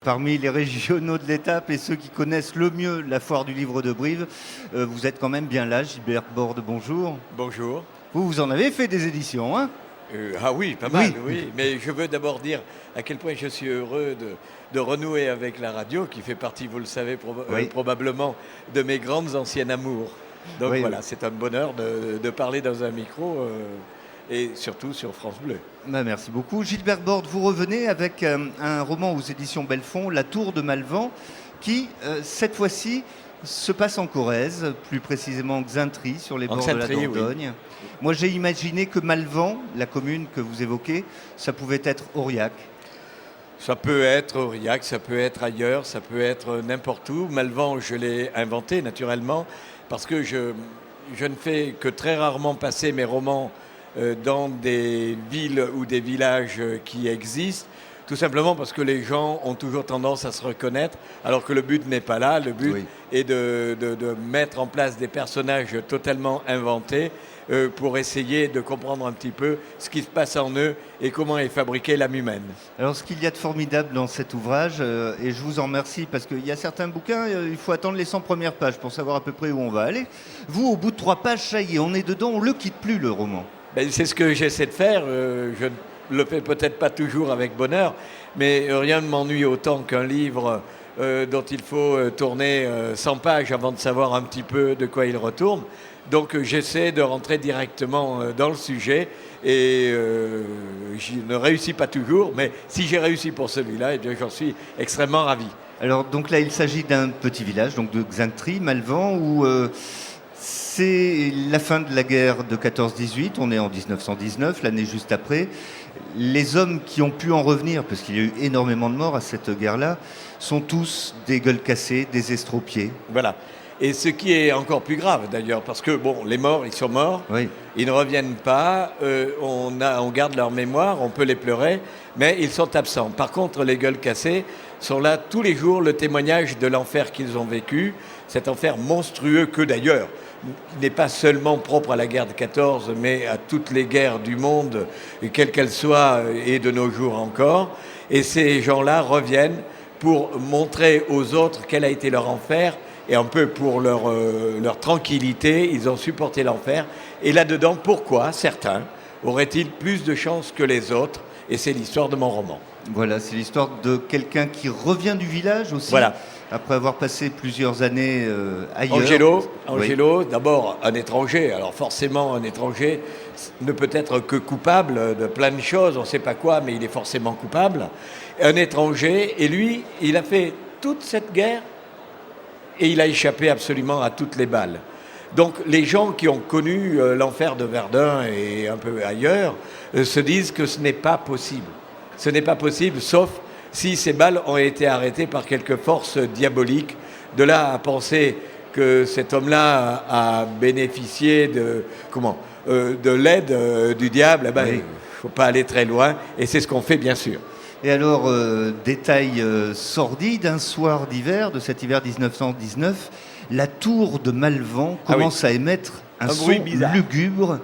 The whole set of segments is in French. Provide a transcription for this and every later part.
parmi les régionaux de l'étape et ceux qui connaissent le mieux la foire du livre de Brive, vous êtes quand même bien là. Gilbert Borde, bonjour. Bonjour. Vous en avez fait des éditions, hein? Ah oui, pas mal, oui. Mais je veux d'abord dire à quel point je suis heureux de renouer avec la radio, qui fait partie, vous le savez probablement, de mes grandes anciennes amours. Donc voilà, c'est un bonheur de parler dans un micro et surtout sur France Bleu. Merci beaucoup. Gilbert Borde, vous revenez avec un roman aux éditions Belfond, La Tour de Malvan, qui, cette fois-ci, se passe en Corrèze, plus précisément Xaintry, sur les bords de la Dordogne. Oui. Moi, j'ai imaginé que Malvan, la commune que vous évoquez, ça pouvait être Aurillac. Ça peut être Aurillac, ça peut être ailleurs, ça peut être n'importe où. Malvan, je l'ai inventé naturellement, parce que je ne fais que très rarement passer mes romans dans des villes ou des villages qui existent, tout simplement parce que les gens ont toujours tendance à se reconnaître, alors que le but n'est pas là. Le but est de mettre en place des personnages totalement inventés pour essayer de comprendre un petit peu ce qui se passe en eux et comment est fabriquée l'âme humaine. Alors, ce qu'il y a de formidable dans cet ouvrage, et je vous en remercie, parce qu'il y a certains bouquins, il faut attendre les 100 premières pages pour savoir à peu près où on va aller. Vous, au bout de 3 pages, ça y est, on est dedans, on ne le quitte plus, le roman. C'est ce que j'essaie de faire. Je ne le fais peut-être pas toujours avec bonheur, mais rien ne m'ennuie autant qu'un livre dont il faut tourner 100 pages avant de savoir un petit peu de quoi il retourne. Donc j'essaie de rentrer directement dans le sujet et je ne réussis pas toujours, mais si j'ai réussi pour celui-là, eh bien, j'en suis extrêmement ravi. Alors donc là, il s'agit d'un petit village, donc de Xaintry, Malvan, où c'est la fin de la guerre de 14-18, on est en 1919, l'année juste après. Les hommes qui ont pu en revenir, parce qu'il y a eu énormément de morts à cette guerre-là, sont tous des gueules cassées, des estropiés. Voilà. Et ce qui est encore plus grave d'ailleurs, parce que bon, les morts, ils sont morts, ils ne reviennent pas, on garde leur mémoire, on peut les pleurer, mais ils sont absents. Par contre, les gueules cassées sont là tous les jours, le témoignage de l'enfer qu'ils ont vécu, cet enfer monstrueux que d'ailleurs n'est pas seulement propre à la guerre de 14, mais à toutes les guerres du monde, quelles qu'elles soient, et de nos jours encore. Et ces gens-là reviennent pour montrer aux autres quel a été leur enfer, et un peu pour leur tranquillité, ils ont supporté l'enfer. Et là-dedans, pourquoi certains auraient-ils plus de chance que les autres? Et c'est l'histoire de mon roman. Voilà, c'est l'histoire de quelqu'un qui revient du village aussi, après avoir passé plusieurs années ailleurs. Angelo, d'abord un étranger. Alors forcément, un étranger ne peut être que coupable de plein de choses, on ne sait pas quoi, mais il est forcément coupable. Un étranger, et lui, il a fait toute cette guerre, et il a échappé absolument à toutes les balles. Donc les gens qui ont connu l'enfer de Verdun et un peu ailleurs se disent que ce n'est pas possible. Ce n'est pas possible, sauf si ces balles ont été arrêtées par quelque force diabolique. De là à penser que cet homme-là a bénéficié de l'aide du diable, il ne faut pas aller très loin, et c'est ce qu'on fait bien sûr. Et alors, détail sordide, un soir d'hiver, de cet hiver 1919, la tour de Malvan commence à émettre un son lugubre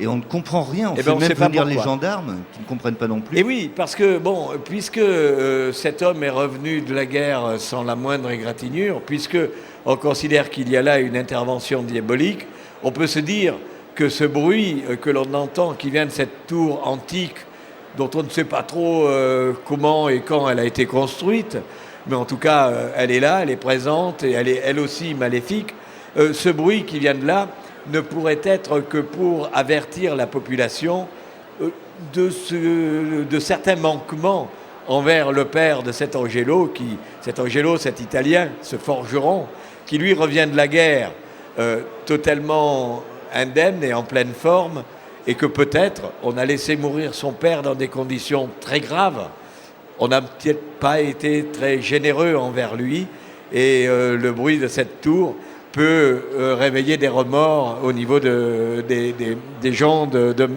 et on ne comprend rien. On fait même venir les gendarmes qui ne comprennent pas non plus. Et oui, parce que, puisque cet homme est revenu de la guerre sans la moindre égratignure, puisque on considère qu'il y a là une intervention diabolique, on peut se dire que ce bruit que l'on entend, qui vient de cette tour antique, dont on ne sait pas trop comment et quand elle a été construite, mais en tout cas, elle est là, elle est présente et elle est elle aussi maléfique. Ce bruit qui vient de là ne pourrait être que pour avertir la population de certains manquements envers le père de cet Angelo, cet Italien, ce forgeron, qui lui revient de la guerre totalement indemne et en pleine forme, et que peut-être on a laissé mourir son père dans des conditions très graves. On n'a peut-être pas été très généreux envers lui, et le bruit de cette tour peut réveiller des remords au niveau des gens de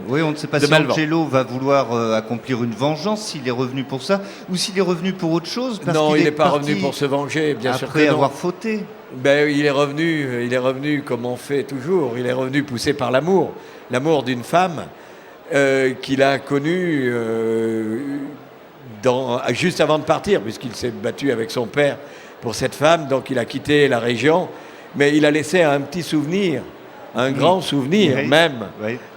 Oui, on ne sait pas si Angelo va vouloir accomplir une vengeance, s'il est revenu pour ça, ou s'il est revenu pour autre chose. Non, il n'est pas revenu pour se venger, bien sûr que non. Après avoir fauté. Il est revenu comme on fait toujours, il est revenu poussé par l'amour d'une femme qu'il a connue juste avant de partir, puisqu'il s'est battu avec son père pour cette femme, donc il a quitté la région, mais il a laissé un petit souvenir, un grand souvenir même,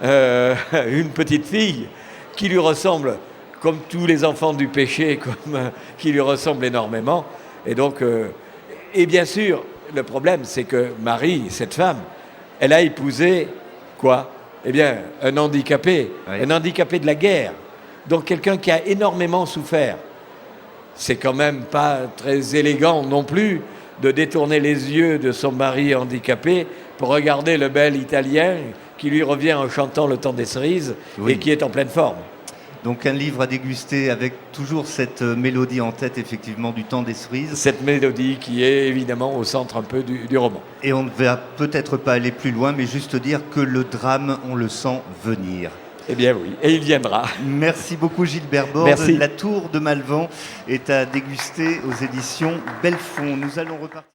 une petite fille qui lui ressemble, comme tous les enfants du péché, qui lui ressemble énormément. Et donc, et bien sûr, le problème, c'est que Marie, cette femme, elle a épousé quoi? Eh bien, un handicapé de la guerre. Donc quelqu'un qui a énormément souffert. C'est quand même pas très élégant non plus de détourner les yeux de son mari handicapé pour regarder le bel Italien qui lui revient en chantant Le Temps des Cerises et qui est en pleine forme. Donc un livre à déguster avec toujours cette mélodie en tête, effectivement, du Temps des Cerises. Cette mélodie qui est évidemment au centre un peu du roman. Et on ne va peut-être pas aller plus loin, mais juste dire que le drame, on le sent venir. Eh bien oui, et il viendra. Merci beaucoup Gilbert Borde. Merci. La Tour de Malvent est à déguster aux éditions Belfond. Nous allons repartir.